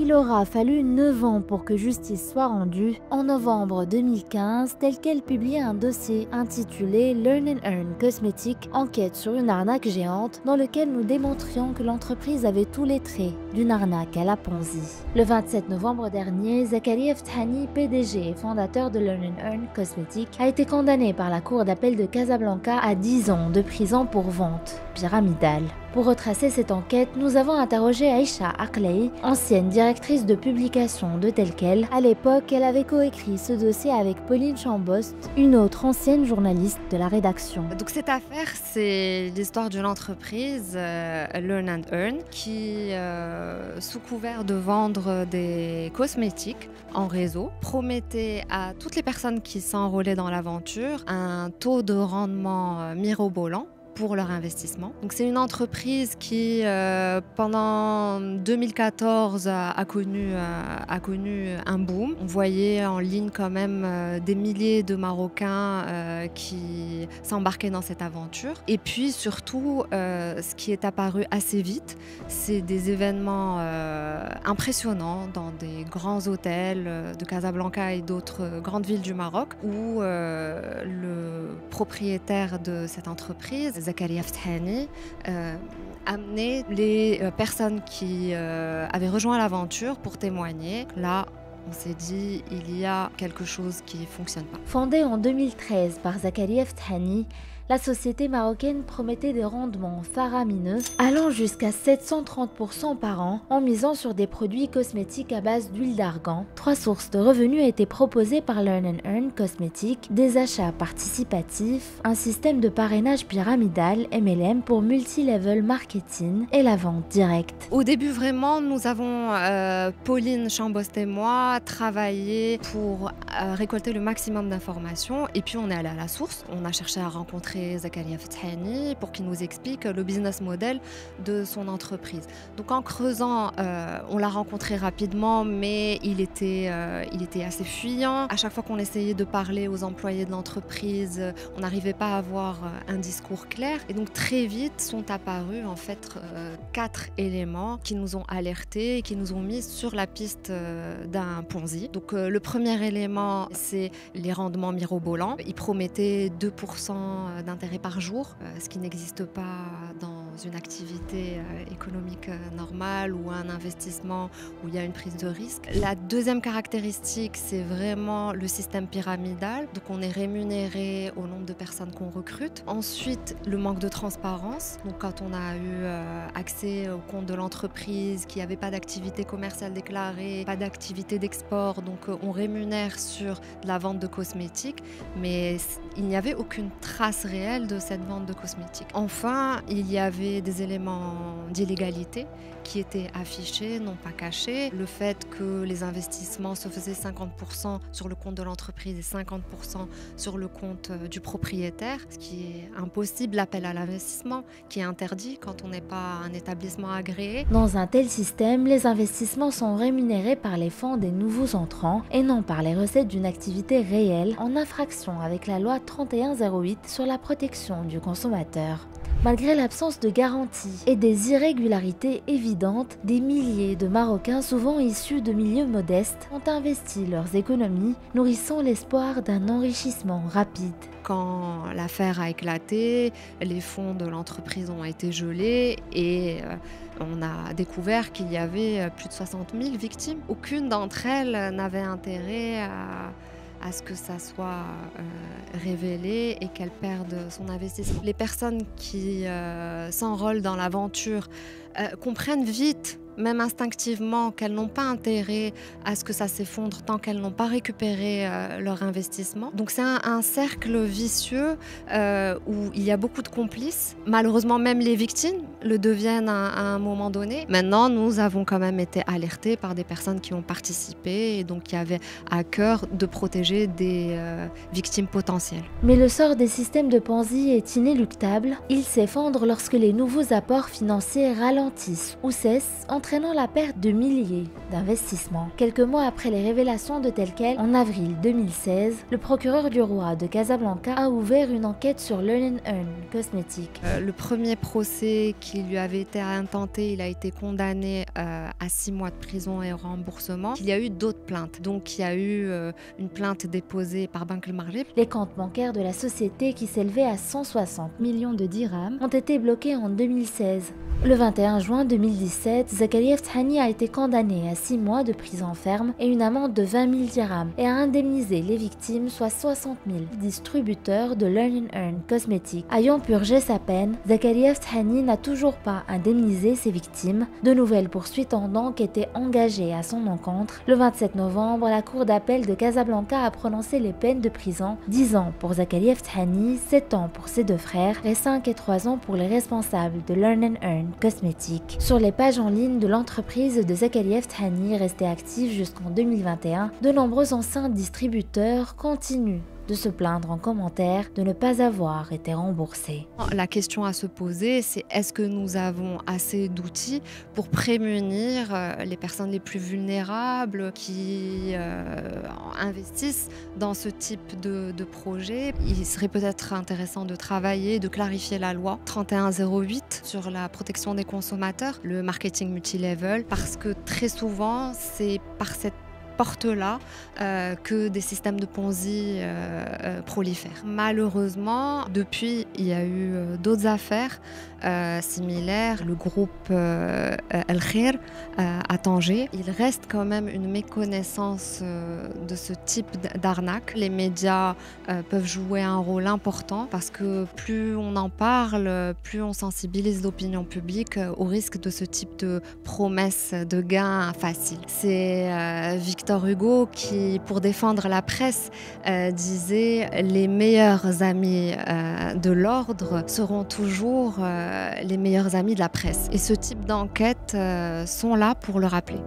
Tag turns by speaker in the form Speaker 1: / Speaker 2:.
Speaker 1: Il aura fallu 9 ans pour que justice soit rendue. En novembre 2015, Telquel publie un dossier intitulé Learn and Earn Cosmetics, enquête sur une arnaque géante, dans lequel nous démontrions que l'entreprise avait tous les traits d'une arnaque à la Ponzi. Le 27 novembre dernier, Zakaria Ftihani, PDG et fondateur de Learn and Earn Cosmetics, a été condamné par la cour d'appel de Casablanca à 10 ans de prison pour vente pyramidale. Pour retracer cette enquête, nous avons interrogé Aïcha Aklei, ancienne directrice de publication de Telquel. À l'époque, elle avait coécrit ce dossier avec Pauline Chambost, une autre ancienne journaliste de la rédaction.
Speaker 2: Donc cette affaire, c'est l'histoire d'une entreprise, Learn and Earn, qui, sous couvert de vendre des cosmétiques en réseau, promettait à toutes les personnes qui s'enrôlaient dans l'aventure un taux de rendement mirobolant pour leur investissement. Donc c'est une entreprise qui, pendant 2014, a connu un boom. On voyait en ligne quand même des milliers de Marocains qui s'embarquaient dans cette aventure. Et puis surtout, ce qui est apparu assez vite, c'est des événements impressionnants dans des grands hôtels de Casablanca et d'autres grandes villes du Maroc, où le propriétaire de cette entreprise, Zakaria Ftihani, amenait les personnes qui avaient rejoint l'aventure pour témoigner. Là, on s'est dit, il y a quelque chose qui ne fonctionne pas.
Speaker 1: Fondée en 2013 par Zakaria Ftihani, la société marocaine promettait des rendements faramineux allant jusqu'à 730% par an en misant sur des produits cosmétiques à base d'huile d'argan. 3 sources de revenus étaient proposées par Learn and Earn Cosmetics: des achats participatifs, un système de parrainage pyramidal MLM pour multi-level marketing et la vente directe.
Speaker 2: Au début, vraiment, nous avons, Pauline Chambost et moi, travaillé pour récolter le maximum d'informations, et puis on est allé à la source. On a cherché à rencontrer Zakaria Ftihani pour qu'il nous explique le business model de son entreprise. Donc en creusant, on l'a rencontré rapidement, mais il était assez fuyant. À chaque fois qu'on essayait de parler aux employés de l'entreprise, on n'arrivait pas à avoir un discours clair. Et donc très vite sont apparus en fait 4 éléments qui nous ont alertés et qui nous ont mis sur la piste d'un Ponzi. Donc le premier élément, c'est les rendements mirobolants. Ils promettaient 2% d'intérêt par jour, ce qui n'existe pas dans une activité économique normale ou un investissement où il y a une prise de risque. La deuxième caractéristique, c'est vraiment le système pyramidal. Donc on est rémunéré au nombre de personnes qu'on recrute. Ensuite, le manque de transparence. Donc quand on a eu accès au compte de l'entreprise, qu'il n'y avait pas d'activité commerciale déclarée, pas d'activité d'export, donc on rémunère sur de la vente de cosmétiques, mais il n'y avait aucune trace réelle de cette vente de cosmétiques. Enfin, il y avait des éléments d'illégalité qui étaient affichés, non pas cachés. Le fait que les investissements se faisaient 50% sur le compte de l'entreprise et 50% sur le compte du propriétaire, ce qui est impossible, l'appel à l'investissement qui est interdit quand on n'est pas un établissement agréé.
Speaker 1: Dans un tel système, les investissements sont rémunérés par les fonds des nouveaux entrants et non par les recettes d'une activité réelle, en infraction avec la loi 3108 sur la protection du consommateur. Malgré l'absence de garantie et des irrégularités évidentes, des milliers de Marocains, souvent issus de milieux modestes, ont investi leurs économies, nourrissant l'espoir d'un enrichissement rapide.
Speaker 2: Quand l'affaire a éclaté, les fonds de l'entreprise ont été gelés et on a découvert qu'il y avait plus de 60 000 victimes. Aucune d'entre elles n'avait intérêt à ce que ça soit révélé et qu'elle perde son investissement. Les personnes qui s'enrôlent dans l'aventure comprennent vite, même instinctivement, qu'elles n'ont pas intérêt à ce que ça s'effondre tant qu'elles n'ont pas récupéré leur investissement. Donc c'est un cercle vicieux où il y a beaucoup de complices. Malheureusement, même les victimes le deviennent à un moment donné. Maintenant, nous avons quand même été alertés par des personnes qui ont participé et donc qui avaient à cœur de protéger des victimes potentielles.
Speaker 1: Mais le sort des systèmes de Ponzi est inéluctable. Il s'effondre lorsque les nouveaux apports financiers ralentissent ou cessent, entraînant entraînant la perte de milliers d'investissements. Quelques mois après les révélations de Telkel, en avril 2016, le procureur du roi de Casablanca a ouvert une enquête sur Learn & Earn Cosmetics.
Speaker 2: Le premier procès qui lui avait été intenté, il a été condamné à 6 mois de prison et remboursement. Il y a eu d'autres plaintes. Donc il y a eu une plainte déposée par Banque El Maghreb.
Speaker 1: Les comptes bancaires de la société, qui s'élevaient à 160 millions de dirhams, ont été bloqués en 2016. Le 21 juin 2017, Zakaliev Thani a été condamné à 6 mois de prison ferme et une amende de 20 000 dirhams et a indemnisé les victimes, soit 60 000 distributeurs de Learn & Earn Cosmetics. Ayant purgé sa peine, Zakaliev Thani n'a toujours pas indemnisé ses victimes. De nouvelles poursuites ont donc été engagées à son encontre. Le 27 novembre, la cour d'appel de Casablanca a prononcé les peines de prison, 10 ans pour Zakaliev Thani, 7 ans pour ses deux frères et 5 et 3 ans pour les responsables de Learn & Earn Cosmetics. Sur les pages en ligne de l'entreprise de Zakaliev Thani, restée active jusqu'en 2021, de nombreux anciens distributeurs continuent de se plaindre en commentaire de ne pas avoir été remboursés.
Speaker 2: La question à se poser, c'est est-ce que nous avons assez d'outils pour prémunir les personnes les plus vulnérables qui investissent dans ce type de projet. Il serait peut-être intéressant de travailler, de clarifier la loi 3108 sur la protection des consommateurs, le marketing multilevel, parce que très souvent, c'est par cette porte-là que des systèmes de Ponzi prolifèrent. Malheureusement, depuis, il y a eu d'autres affaires similaires. Le groupe El Khair à Tanger, il reste quand même une méconnaissance de ce type d'arnaque. Les médias peuvent jouer un rôle important parce que plus on en parle, plus on sensibilise l'opinion publique au risque de ce type de promesses de gains faciles. C'est Victor Hugo qui, pour défendre la presse, disait « Les meilleurs amis de l'ordre seront toujours les meilleurs amis de la presse ». Et ce type d'enquêtes sont là pour le rappeler.